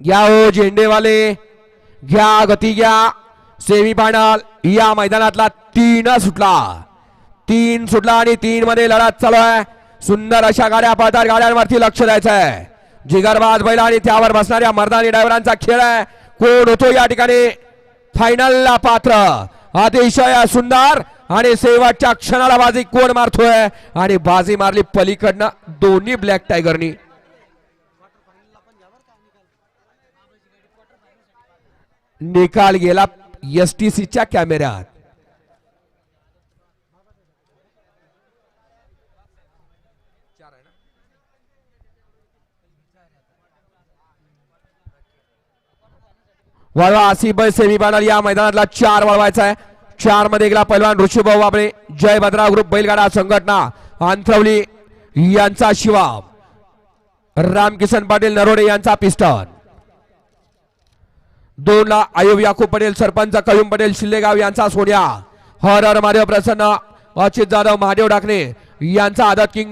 घ्या हो झेंडेवाले, घ्या गती घ्या. सेमीफायनल या मैदानातला 3 सुटला, 3 सुटला आणि 3 मध्ये लढत चालू आहे. सुंदर अशा गाड्या पळतात, गाड्यांवरती लक्ष द्यायचं आहे. जिगरबाज बैल आणि त्यावर बसणाऱ्या मर्दानी ड्रायव्हरांचा खेळ आहे. कोण होतो या ठिकाणी फायनलला पात्र. अतिशय सुंदर आणि शेवटच्या क्षणाला बाजी कोण मारतोय आणि बाजी मारली पलीकडनं दोन्ही ब्लॅक टायगरनी. निकाल गेला एसटीसीच्या कॅमेऱ्यात. वळवा आसिफ सेमीफायनल या मैदानातला 4 वळवायचा आहे. 4 मध्ये गेला पैलवान ऋषीभाऊ बाबळे, जय भद्रा ग्रुप बैलगाडा संघटना अंतरवली यांचा शिवा, रामकिसन पाटील नरोडे यांचा पिस्टन. 2 ला आयुब याकूब पटेल सरपंच कयूम पटेल शिल्लेगाव यांचा सोन्या. हर हर महादेव प्रसन्न, अचित जाधव महादेव डाकणे यांचा आदत किंग